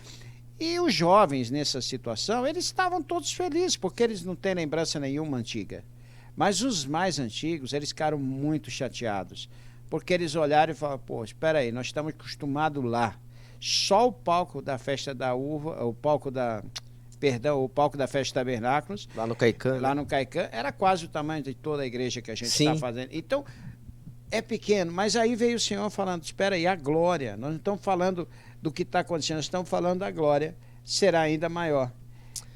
E os jovens nessa situação, eles estavam todos felizes, porque eles não têm lembrança nenhuma antiga. Mas os mais antigos, eles ficaram muito chateados, porque eles olharam e falaram, pô, espera aí, nós estamos acostumados lá. Só o palco da festa da uva, o palco da festa tabernáculos,
Lá no Caicã.
lá no Caicã, era quase o tamanho de toda a igreja que a gente
Sim.
está fazendo. Então, é pequeno, mas aí veio o Senhor falando, espera aí, a glória, nós não estamos falando do que está acontecendo, nós estamos falando da glória, será ainda maior.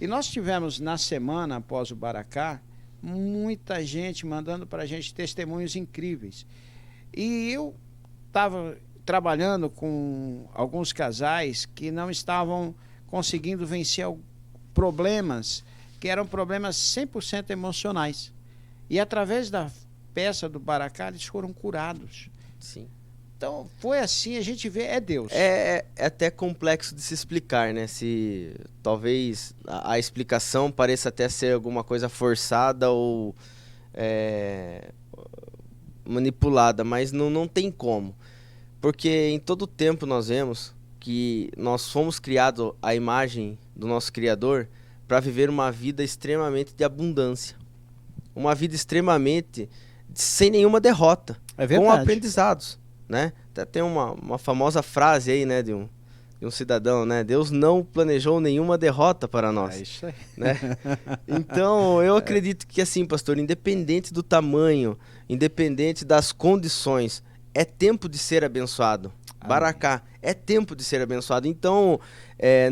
E nós tivemos na semana após o Baracá, muita gente mandando para a gente testemunhos incríveis. E eu estava trabalhando com alguns casais que não estavam conseguindo vencer problemas, que eram problemas 100% emocionais. E através da peça do Baracá, eles foram curados.
Sim.
Então, foi assim, a gente vê, é Deus.
É até complexo de se explicar, né? Se talvez a explicação pareça até ser alguma coisa forçada ou manipulada, mas não tem como. Porque em todo tempo nós vemos que nós fomos criados à imagem do nosso Criador para viver uma vida extremamente de abundância. Uma vida extremamente sem nenhuma derrota.
É verdade.
Com aprendizados, né? Até tem uma famosa frase aí, né, de um cidadão, né? Deus não planejou nenhuma derrota para nós.
É isso aí.
Né? Então, eu acredito que assim, pastor, independente do tamanho, independente das condições, é tempo de ser abençoado.
Amém.
Baracá, é tempo de ser abençoado. Então,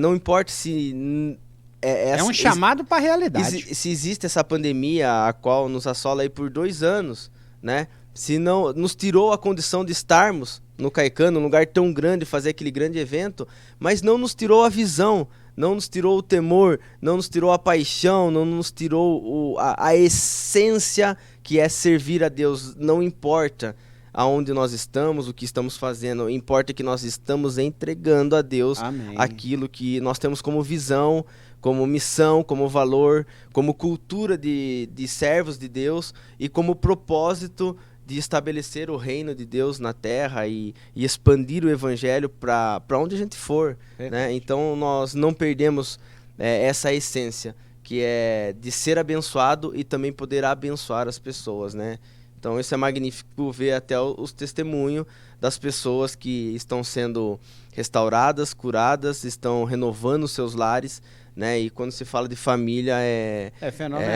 não importa se...
É um chamado para a realidade.
Se existe essa pandemia, a qual nos assola aí por 2 anos, né? Se não nos tirou a condição de estarmos no Caicã, num lugar tão grande, fazer aquele grande evento, mas não nos tirou a visão, não nos tirou o temor, não nos tirou a paixão, não nos tirou a essência que é servir a Deus. Não importa aonde nós estamos, o que estamos fazendo, importa que nós estamos entregando a Deus
Amém.
aquilo que nós temos como visão, como missão, como valor, como cultura de servos de Deus e como propósito de estabelecer o reino de Deus na terra e expandir o evangelho para onde a gente for, né? Então nós não perdemos essa essência, que é de ser abençoado e também poder abençoar as pessoas, né? Então isso é magnífico ver até os testemunhos das pessoas que estão sendo restauradas, curadas, estão renovando os seus lares, né? E quando se fala de família é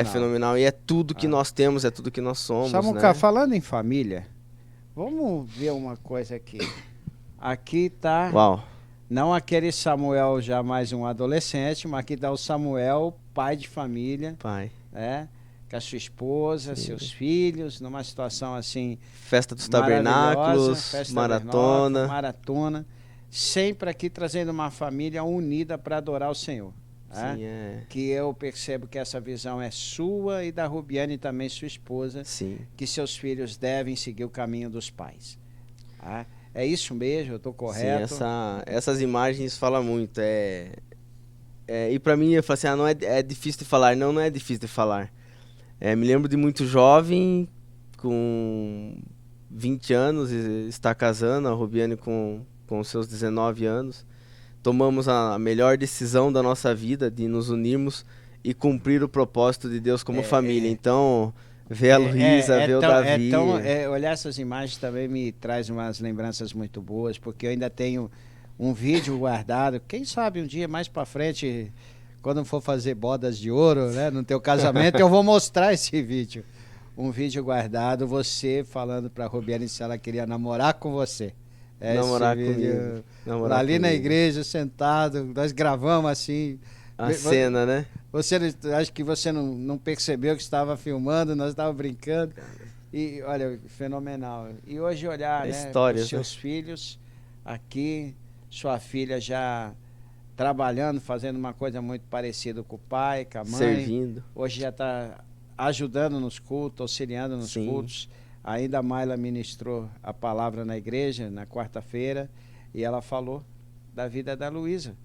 fenomenal. E é tudo que nós temos, é tudo que nós somos,
Samuca,
né?
falando em família, vamos ver uma coisa aqui. Aqui tá...
Uau.
Não aquele Samuel já mais um adolescente, mas aqui tá o Samuel, pai de família.
Pai.
Né? Com a sua esposa, seus filhos, numa situação assim...
Festa dos Tabernáculos,
maratona. Sempre aqui trazendo uma família unida para adorar o Senhor.
Sim,
Que eu percebo que essa visão é sua e da Rubiane também, sua esposa.
Sim.
Que seus filhos devem seguir o caminho dos pais. É isso mesmo, eu estou correto?
Sim, essas imagens falam muito. E para mim, eu falo assim, não é difícil de falar. Não é difícil de falar. Me lembro de muito jovem, com 20 anos, está casando, a Rubiane com seus 19 anos. Tomamos a melhor decisão da nossa vida de nos unirmos e cumprir o propósito de Deus como família. Então, ver a Luísa, ver o Davi...
olhar essas imagens também me traz umas lembranças muito boas, porque eu ainda tenho um vídeo guardado. Quem sabe um dia mais para frente, quando for fazer bodas de ouro, né, no teu casamento, eu vou mostrar esse vídeo. Um vídeo guardado, você falando para a Rubiane se ela queria namorar com você.
Namorar comigo.
Ali na igreja, sentado, nós gravamos assim.
A cena, né?
Acho que você não percebeu que estava filmando, nós estávamos brincando. E olha, fenomenal. E hoje olhar, os seus filhos aqui, sua filha já trabalhando, fazendo uma coisa muito parecida com o pai, com a mãe.
Servindo.
Hoje já está ajudando nos cultos, auxiliando nos cultos. Ainda a Mayla ministrou a palavra na igreja, na quarta-feira, e ela falou da vida da Luísa.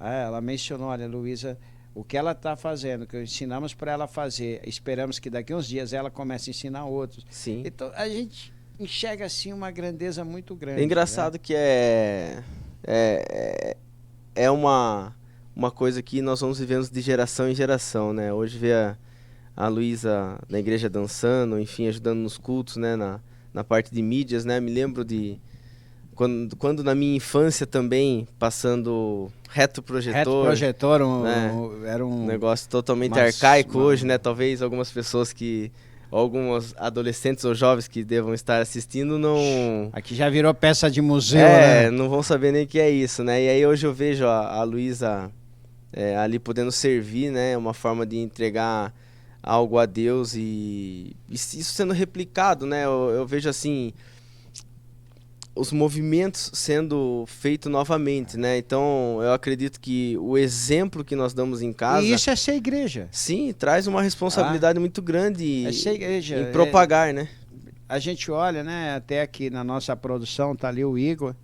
Ela mencionou, olha, Luísa, o que ela está fazendo, que ensinamos para ela fazer, esperamos que daqui a uns dias ela comece a ensinar outros.
Sim.
Então, a gente enxerga, assim, uma grandeza muito grande.
É engraçado, né? Que é uma coisa que nós vamos vivendo de geração em geração, né? Hoje vê a Luísa na igreja dançando, enfim, ajudando nos cultos, né? Na parte de mídias, né? Me lembro de quando na minha infância também, passando retroprojetor, né?
Era um
negócio totalmente arcaico hoje, né? Talvez algumas pessoas alguns adolescentes ou jovens que devam estar assistindo não...
Aqui já virou peça de museu, né?
Não vão saber nem o que é isso, né? E aí hoje eu vejo a Luísa ali podendo servir, né? Uma forma de entregar algo a Deus e isso sendo replicado, né? Eu vejo assim... os movimentos sendo feitos novamente, né? Então, eu acredito que o exemplo que nós damos em casa...
E isso é ser igreja.
Sim, traz uma responsabilidade muito grande
ser igreja,
em propagar, né?
A gente olha, né? Até aqui na nossa produção, tá ali o Igor,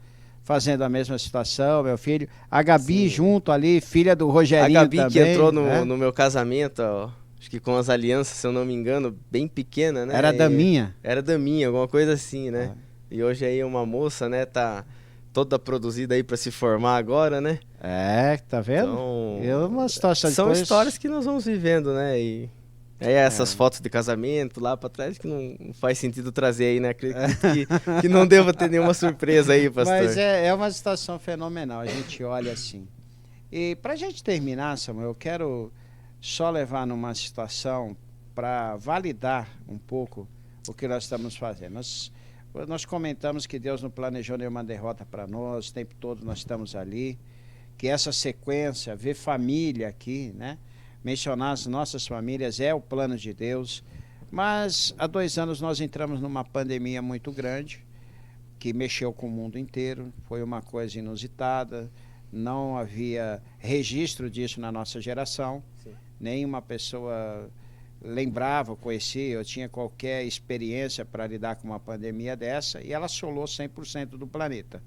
fazendo a mesma situação, meu filho. A Gabi junto ali, filha do Rogerinho também.
A Gabi que entrou no meu casamento, ó, acho que com as alianças, se eu não me engano, bem pequena, né?
Era daminha.
Era daminha, alguma coisa assim, né? E hoje aí uma moça, né, tá toda produzida aí para se formar agora, né?
Tá vendo?
Então,
é uma situação
são histórias que nós vamos vivendo, né? E aí essas fotos de casamento lá para trás que não faz sentido trazer aí, né? Acredito que não deva ter nenhuma surpresa aí, pastor.
Mas é uma situação fenomenal, a gente olha assim. E pra gente terminar, Samuel, eu quero só levar numa situação para validar um pouco o que nós estamos fazendo. Nós comentamos que Deus não planejou nenhuma derrota para nós, o tempo todo nós estamos ali, que essa sequência, ver família aqui, né? Mencionar as nossas famílias é o plano de Deus, mas há 2 anos nós entramos numa pandemia muito grande, que mexeu com o mundo inteiro, foi uma coisa inusitada, não havia registro disso na nossa geração, nenhuma pessoa... lembrava, conhecia, eu tinha qualquer experiência para lidar com uma pandemia dessa e ela assolou 100% do planeta.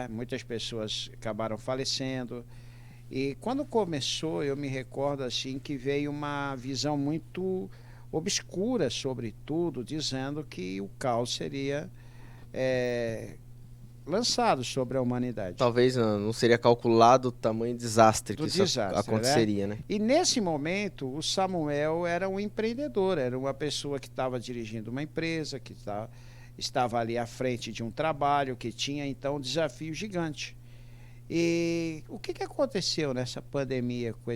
Muitas pessoas acabaram falecendo e quando começou eu me recordo assim que veio uma visão muito obscura sobre tudo, dizendo que o caos seria lançado sobre a humanidade.
Talvez não seria calculado o tamanho desastre que isso aconteceria, né?
E nesse momento, o Samuel era um empreendedor, era uma pessoa que estava dirigindo uma empresa, que estava ali à frente de um trabalho, que tinha então um desafio gigante. E o que aconteceu nessa pandemia com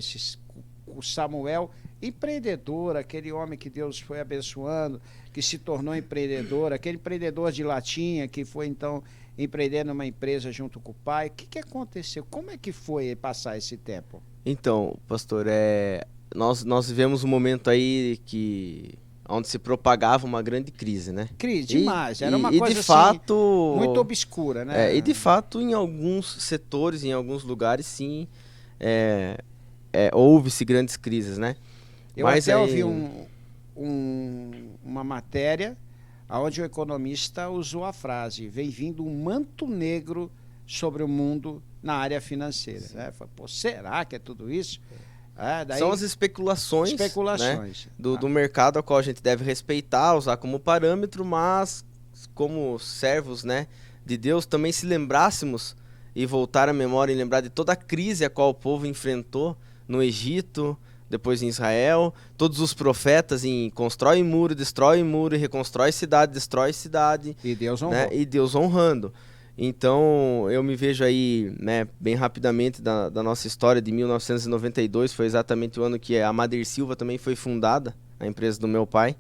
o Samuel, empreendedor, aquele homem que Deus foi abençoando, que se tornou empreendedor, aquele empreendedor de latinha que foi então empreender numa empresa junto com o pai. O que aconteceu? Como é que foi passar esse tempo?
Então, pastor, nós vivemos um momento aí onde se propagava uma grande crise, né?
Crise, demais. Era uma coisa
de fato,
assim, muito obscura, né?
E de fato, em alguns setores, em alguns lugares, sim, houve-se grandes crises, né?
Eu até ouvi uma matéria onde o economista usou a frase: vem vindo um manto negro sobre o mundo na área financeira. Né? Falei, será que é tudo isso? Daí,
são as especulações né, do mercado, a qual a gente deve respeitar, usar como parâmetro, mas como servos, né, de Deus, também se lembrássemos e voltar à memória e lembrar de toda a crise a qual o povo enfrentou no Egito, depois em Israel, todos os profetas constrói muro, destrói muro, reconstrói cidade, destrói cidade.
E Deus honrou.
Né? E Deus honrando. Então, eu me vejo aí, né, bem rapidamente da nossa história de 1992, foi exatamente o ano que a Mader Silva também foi fundada, a empresa do meu pai.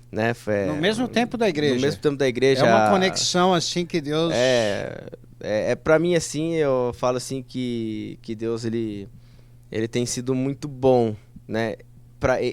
Né?
No mesmo tempo da igreja.
No mesmo tempo da igreja.
É uma conexão assim que Deus...
Pra mim, assim, eu falo assim que Deus, ele tem sido muito bom, né,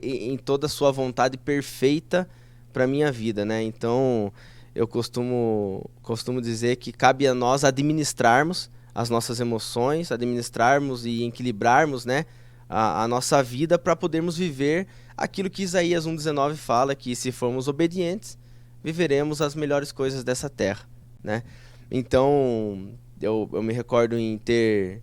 em toda a sua vontade perfeita para minha vida, né? Então, eu costumo dizer que cabe a nós administrarmos as nossas emoções, administrarmos e equilibrarmos, né, a nossa vida para podermos viver aquilo que Isaías 1,19 fala, que se formos obedientes, viveremos as melhores coisas dessa terra, né? Então, eu me recordo em ter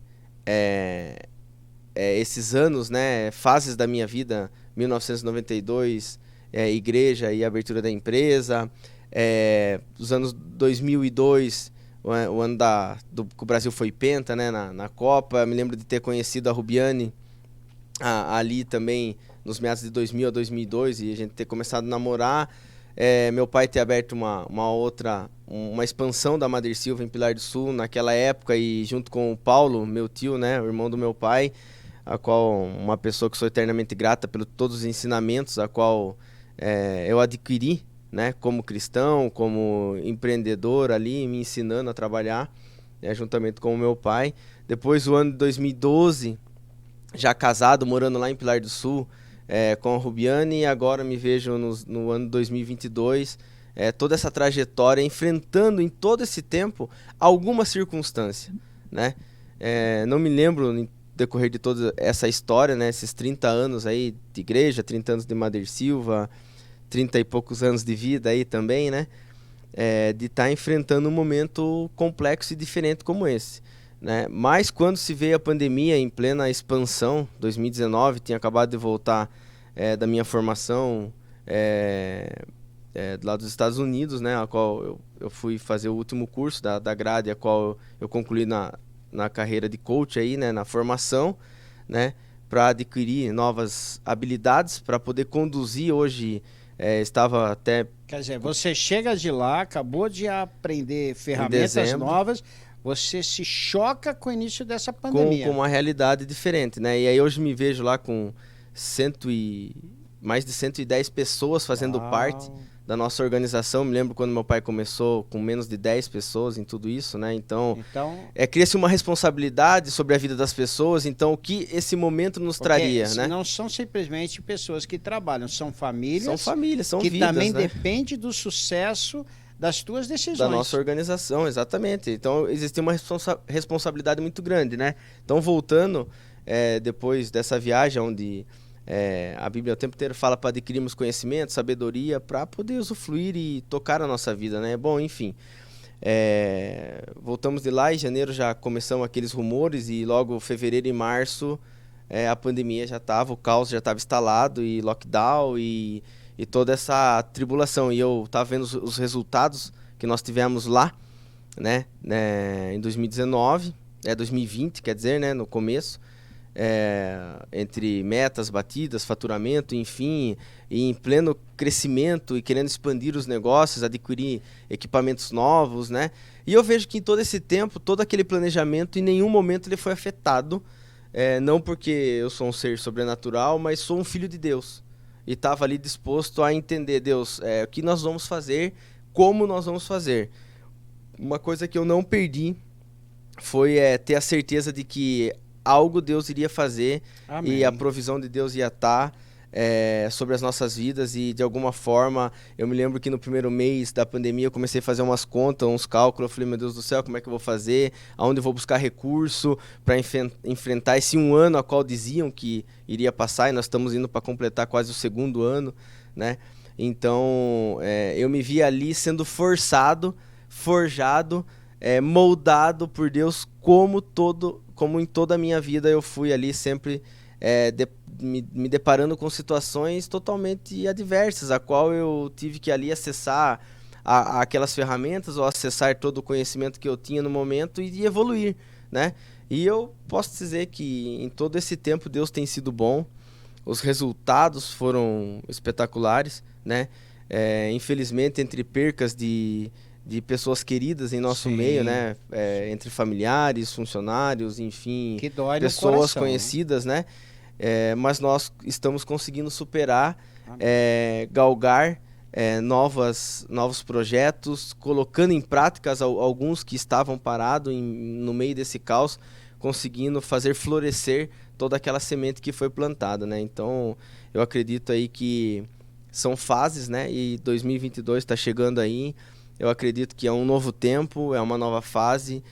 esses anos, né, fases da minha vida, 1992, igreja e abertura da empresa, os anos 2002, o ano que o Brasil foi penta, né, na Copa. Me lembro de ter conhecido a Rubiane ali também nos meados de 2000 a 2002 e a gente ter começado a namorar. Meu pai ter aberto uma expansão da Mader Silva em Pilar do Sul naquela época, e junto com o Paulo, meu tio, né, o irmão do meu pai, a qual uma pessoa que sou eternamente grata pelos todos os ensinamentos a qual eu adquiri, né, como cristão, como empreendedor ali, me ensinando a trabalhar, juntamente com o meu pai. Depois o ano de 2012, já casado, morando lá em Pilar do Sul, com a Rubiane, e agora me vejo no ano 2022, toda essa trajetória, enfrentando em todo esse tempo alguma circunstância, né? Não me lembro, no decorrer de toda essa história, né, esses 30 anos aí de igreja, 30 anos de Mader Silva, 30 e poucos anos de vida aí também, né? De estar enfrentando um momento complexo e diferente como esse, né? Mas quando se veio a pandemia em plena expansão, 2019, tinha acabado de voltar da minha formação lá dos Estados Unidos, né? A qual eu fui fazer o último curso da grade, a qual eu concluí na carreira de coach aí, né? Na formação, né? Para adquirir novas habilidades, para poder conduzir hoje. Estava até...
Quer dizer, você chega de lá, acabou de aprender ferramentas novas, você se choca com o início dessa pandemia.
Com uma realidade diferente, né? E aí hoje me vejo lá com mais de 110 pessoas fazendo parte da nossa organização. Me lembro quando meu pai começou com menos de 10 pessoas em tudo isso, né? Então cria-se uma responsabilidade sobre a vida das pessoas. Então, o que esse momento nos traria, né?
Não são simplesmente pessoas que trabalham, são famílias.
São famílias, são
que
vidas,
também
né?
Depende do sucesso das tuas decisões.
Da nossa organização, exatamente. Então, existe uma responsabilidade muito grande, né? Então, voltando, depois dessa viagem onde... a Bíblia o tempo inteiro fala para adquirirmos conhecimento, sabedoria, para poder usufruir e tocar a nossa vida, né? Bom, enfim, voltamos de lá. Em janeiro já começamos aqueles rumores, e logo fevereiro e março a pandemia já estava, o caos já estava instalado, e lockdown e toda essa tribulação. E eu estava vendo os resultados que nós tivemos lá, né, em 2019, 2020, quer dizer, né, no começo. Entre metas batidas, faturamento, enfim, e em pleno crescimento e querendo expandir os negócios, adquirir equipamentos novos, né? E eu vejo que em todo esse tempo, todo aquele planejamento, em nenhum momento ele foi afetado, não porque eu sou um ser sobrenatural, mas sou um filho de Deus. E estava ali disposto a entender, Deus, o que nós vamos fazer, como nós vamos fazer. Uma coisa que eu não perdi foi ter a certeza de que algo Deus iria fazer. Amém. E a provisão de Deus ia estar sobre as nossas vidas. E de alguma forma, eu me lembro que no primeiro mês da pandemia eu comecei a fazer umas contas, uns cálculos. Eu falei, meu Deus do céu, como é que eu vou fazer? Aonde eu vou buscar recurso para enfrentar esse um ano a qual diziam que iria passar, e nós estamos indo para completar quase o segundo ano, né? Então, eu me vi ali sendo forçado, forjado, moldado por Deus, como em toda a minha vida eu fui ali sempre me deparando com situações totalmente adversas, a qual eu tive que ali acessar aquelas ferramentas, ou acessar todo o conhecimento que eu tinha no momento e evoluir, né? E eu posso dizer que em todo esse tempo Deus tem sido bom, os resultados foram espetaculares, né? Infelizmente, entre percas de pessoas queridas em nosso meio, né? Entre familiares, funcionários, enfim,
que dói
pessoas
no coração,
conhecidas, né? Mas nós estamos conseguindo superar, galgar novos projetos, colocando em práticas alguns que estavam parados no meio desse caos, conseguindo fazer florescer toda aquela semente que foi plantada, né? Então, eu acredito aí que são fases, né? E 2022 está chegando aí. Eu acredito que é um novo tempo, é uma nova fase,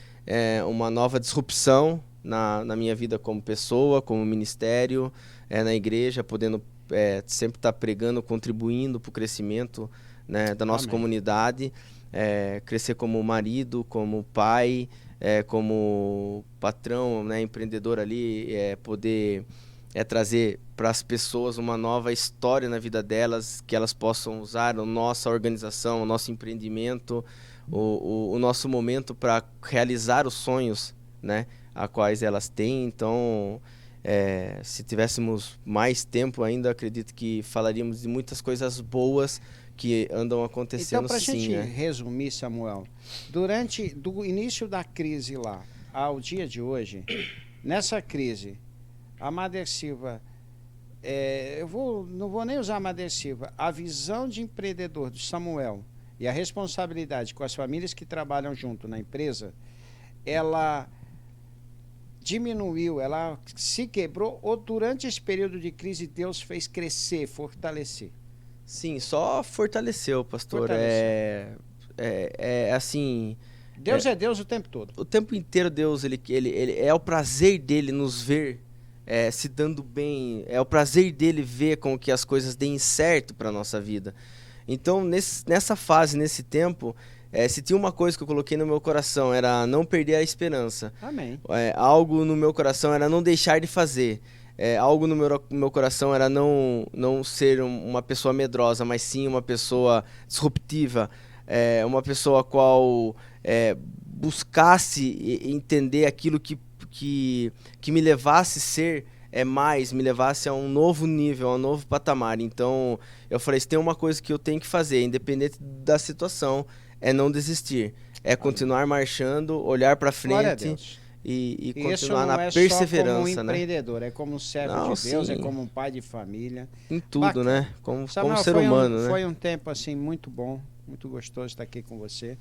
uma nova disrupção na minha vida como pessoa, como ministério, na igreja, podendo sempre estar pregando, contribuindo para o crescimento, né, da nossa
Amém.
comunidade, crescer como marido, como pai, como patrão, né, empreendedor ali, poder trazer para as pessoas uma nova história na vida delas, que elas possam usar a nossa organização, o nosso empreendimento, o nosso momento para realizar os sonhos, né, a quais elas têm. Então, se tivéssemos mais tempo ainda, acredito que falaríamos de muitas coisas boas que andam acontecendo.
Então, para a gente
né?
resumir, Samuel, do início da crise lá ao dia de hoje, nessa crise, a Mader Silva, não vou nem usar a Mader Silva, a visão de empreendedor do Samuel e a responsabilidade com as famílias que trabalham junto na empresa, ela diminuiu, ela se quebrou, ou durante esse período de crise Deus fez crescer, fortalecer?
Sim, só fortaleceu, pastor. Assim...
Deus é Deus o tempo todo.
O tempo inteiro Deus, ele é o prazer dele nos ver se dando bem, é o prazer dele ver com que as coisas deem certo para nossa vida. Então, nessa fase, nesse tempo, se tinha uma coisa que eu coloquei no meu coração, era não perder a esperança.
Amém.
Algo no meu coração era não deixar de fazer. Algo no meu coração era não ser uma pessoa medrosa, mas sim uma pessoa disruptiva, uma pessoa a qual buscasse entender aquilo que me levasse a ser mais, me levasse a um novo nível, a um novo patamar. Então, eu falei, se tem uma coisa que eu tenho que fazer, independente da situação, é não desistir. É continuar marchando, olhar para frente e continuar na perseverança.
Isso não é só como um empreendedor, né? É como um servo de Deus, é como um pai de família.
Em tudo, né? Como
Samuel,
ser humano, né?
Foi um tempo, assim, muito bom, muito gostoso estar aqui com você.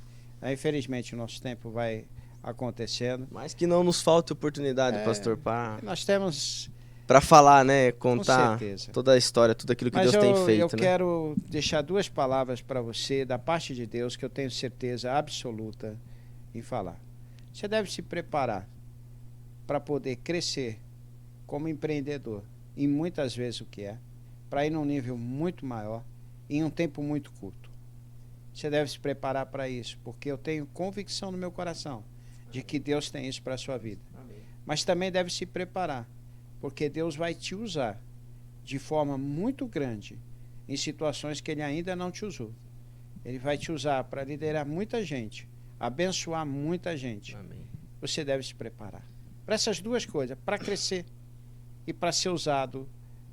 Infelizmente, o nosso tempo vai acontecendo.
Mas que não nos falte oportunidade, pastor,
nós temos...
para falar, né? Contar toda a história, tudo aquilo que Deus tem feito.
Eu quero deixar 2 palavras para você, da parte de Deus, que eu tenho certeza absoluta em falar. Você deve se preparar para poder crescer como empreendedor, e muitas vezes o que para ir num nível muito maior, em um tempo muito curto. Você deve se preparar para isso, porque eu tenho convicção no meu coração de que Deus tem isso para a sua vida. Amém. Mas também deve se preparar, porque Deus vai te usar de forma muito grande em situações que Ele ainda não te usou. Ele vai te usar para liderar muita gente, abençoar muita gente.
Amém.
Você deve se preparar para essas 2 coisas, para crescer e para ser usado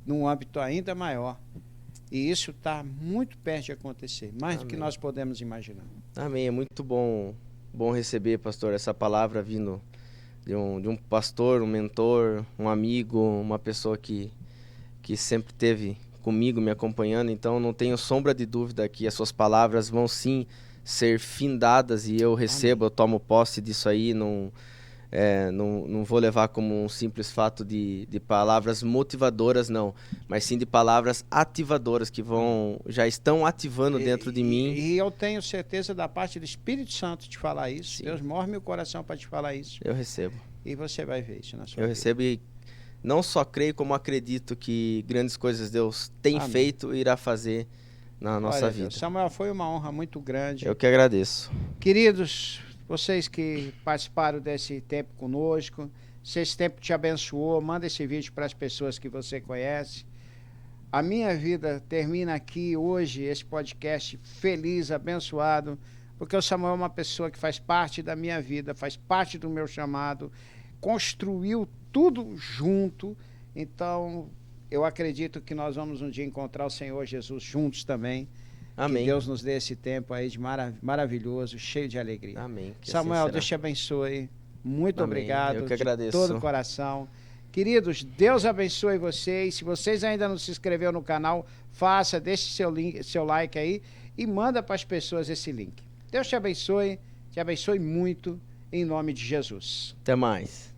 num âmbito ainda maior. E isso está muito perto de acontecer, mais do que nós podemos imaginar.
Amém. É muito bom receber, pastor, essa palavra vindo de um pastor, um mentor, um amigo, uma pessoa que sempre esteve comigo, me acompanhando. Então, não tenho sombra de dúvida que as suas palavras vão sim ser findadas e eu recebo, eu tomo posse disso aí. Não vou levar como um simples fato de palavras motivadoras, não, mas sim de palavras ativadoras que já estão ativando dentro de mim.
E eu tenho certeza da parte do Espírito Santo de falar isso. Sim. Deus move meu coração para te falar isso.
Eu recebo.
E você vai ver isso na sua vida.
Eu recebo e não só creio, como acredito que grandes coisas Deus tem feito e irá fazer na nossa vida.
Deus. Samuel, foi uma honra muito grande.
Eu que agradeço.
Queridos, vocês que participaram desse tempo conosco, se esse tempo te abençoou, manda esse vídeo para as pessoas que você conhece. A minha vida termina aqui hoje, esse podcast feliz, abençoado, porque o Samuel é uma pessoa que faz parte da minha vida, faz parte do meu chamado, construiu tudo junto. Então, eu acredito que nós vamos um dia encontrar o Senhor Jesus juntos também.
Amém.
Que Deus nos dê esse tempo aí de maravilhoso, cheio de alegria.
Amém.
Samuel, Deus te abençoe. Muito obrigado.
Eu que agradeço.
De todo o coração. Queridos, Deus abençoe vocês. Se vocês ainda não se inscreveram no canal, faça, deixe seu like aí e manda para as pessoas esse link. Deus te abençoe muito, em nome de Jesus.
Até mais.